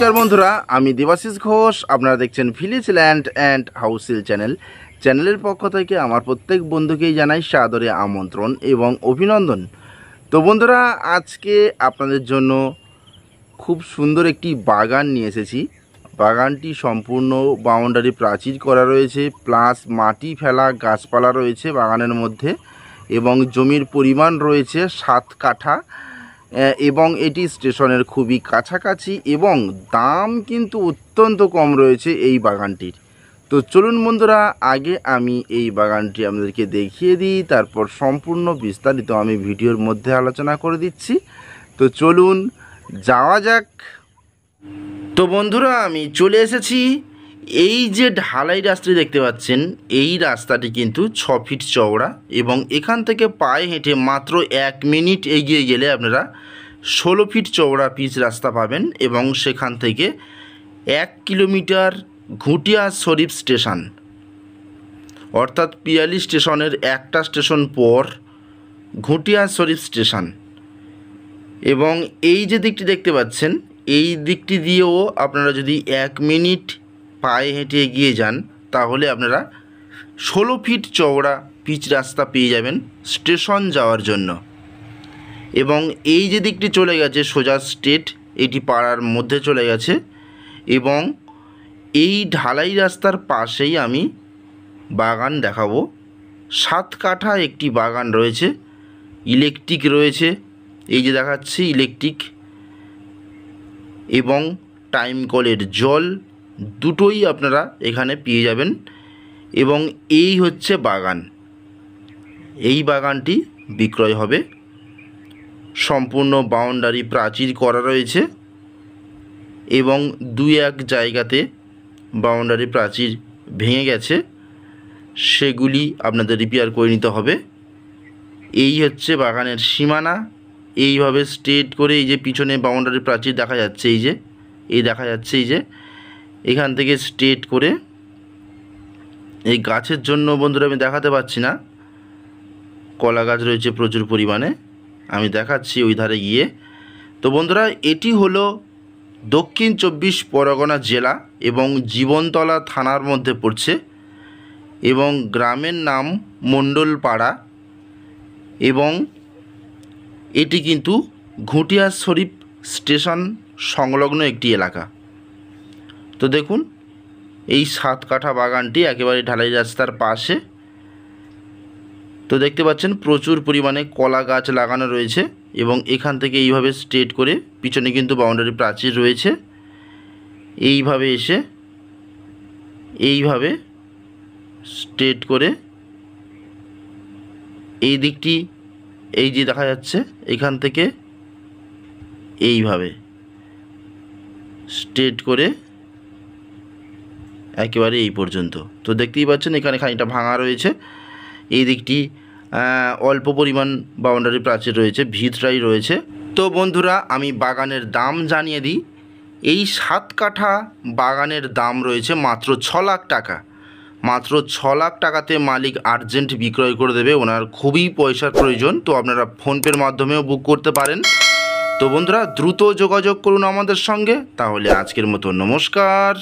नमस्कार बंधुरा आमी देवाशीष घोष आपनारा देखছেন ভিলেজ ল্যান্ড অ্যান্ড হাউসেল চ্যানেলের পক্ষ থেকে আমার প্রত্যেক বন্ধুকেই জানাই সাদরে আমন্ত্রণ এবং অভিনন্দন। তো বন্ধুরা আজকে আপনাদের জন্য খুব সুন্দর একটি বাগান নিয়ে এসেছি। বাগানটি সম্পূর্ণ বাউন্ডারি প্রাচীর করা রয়েছে, প্লাস মাটি ফেলা গাছপালা রয়েছে বাগানের মধ্যে এবং জমির পরিমাণ রয়েছে 7 কাঠা এবং এটি স্টেশনের খুবই কাছাকাছি এবং দাম কিন্তু অত্যন্ত কম রয়েছে এই বাগানটির। তো চলুন বন্ধুরা আগে আমি এই বাগানটি আপনাদেরকে দেখিয়ে দিই, তারপর সম্পূর্ণ বিস্তারিত আমি ভিডিওর মধ্যে আলোচনা করে দিচ্ছি। তো চলুন যাওয়া যাক। তো বন্ধুরা আমি চলে এসেছি। এই যে ঢালাই রাস্তাটি দেখতে পাচ্ছেন, এই রাস্তাটি কিন্তু 6 ফিট চওড়া এবং এখান থেকে পায়ে হেঁটে মাত্র 1 মিনিট এগিয়ে গেলে আপনারা 16 ফিট চওড়া পিচ রাস্তা পাবেন এবং সেখান থেকে 1 কিলোমিটার ঘুটিয়া শরীফ স্টেশন, অর্থাৎ পিয়ালি স্টেশনের একটা স্টেশন পর ঘুটিয়া শরীফ স্টেশন। এবং এই যে দিকটি দেখতে পাচ্ছেন, এই দিকটি দিয়েও আপনারা যদি 1 মিনিট পায়ে হেঁটে এগিয়ে যান তাহলে আপনারা 16 ফিট চওড়া পিচ রাস্তা পেয়ে যাবেন স্টেশন যাওয়ার জন্য। এবং এই যে দিকটি চলে গেছে সোজা স্ট্রেট, এটি পাড়ার মধ্যে চলে গেছে এবং এই ঢালাই রাস্তার পাশেই আমি বাগান দেখাবো। 7 কাঠা একটি বাগান রয়েছে, ইলেকট্রিক রয়েছে, এই যে দেখাচ্ছি ইলেকট্রিক এবং টাইম কলের জল দুটোই আপনারা এখানে পেয়ে যাবেন। এবং এই হচ্ছে বাগান, এই বাগানটি বিক্রয় হবে। সম্পূর্ণ বাউন্ডারি প্রাচীর করা রয়েছে এবং 2-1 জায়গাতে বাউন্ডারি প্রাচীর ভেঙে গেছে, সেগুলি আপনাদের রিপেয়ার করে নিতে হবে। এই হচ্ছে বাগানের সীমানা। এইভাবে স্ট্রেট করে এই যে পিছনে বাউন্ডারি প্রাচীর দেখা যাচ্ছে, এই দেখা যাচ্ছে, এই যে এখান থেকে স্ট্রেট করে এই গাছের জন্য বন্ধুরা আমি দেখাতে পাচ্ছি না, কলা গাছ রয়েছে প্রচুর পরিমাণে, আমি দেখাচ্ছি ওই ধারে গিয়ে। তো বন্ধুরা এটি হলো দক্ষিণ 24 পরগনা জেলা এবং জীবনতলা থানার মধ্যে পড়ছে এবং গ্রামের নাম মণ্ডলপাড়া এবং এটি কিন্তু ঘুটিয়া শরীফ স্টেশন সংলগ্ন একটি এলাকা। তো দেখুন এই 7 কাঠা বাগানটি একেবারে ঢালাই রাস্তার পাশে। তো দেখতে পাচ্ছেন প্রচুর পরিমাণে কলা গাছ লাগানো রয়েছে এবং এখান থেকে এইভাবে স্ট্রেট করে পিছনে কিন্তু বাউন্ডারি প্রাচীর রয়েছে। এইভাবে এসে এইভাবে স্ট্রেট করে এই দিকটি এই যে দেখা যাচ্ছে, এখান থেকে এইভাবে স্ট্রেট করে একেবারে এই পর্যন্ত। তো দেখতেই পাচ্ছেন এখানে খানিকটা ভাঙা রয়েছে, এই দিকটি অল্প পরিমাণ বাউন্ডারি প্রাচীর রয়েছে, ভিতরাই রয়েছে। তো বন্ধুরা আমি বাগানের দাম জানিয়ে দিই। এই 7 কাঠা বাগানের দাম রয়েছে মাত্র 6 লাখ টাকা। মাত্র 6 লাখ টাকাতে মালিক আর্জেন্ট বিক্রয় করে দেবে, ওনার খুবই পয়সার প্রয়োজন। তো আপনারা ফোনপের মাধ্যমেও বুক করতে পারেন। তো বন্ধুরা দ্রুত যোগাযোগ করুন আমাদের সঙ্গে। তাহলে আজকের মতো নমস্কার।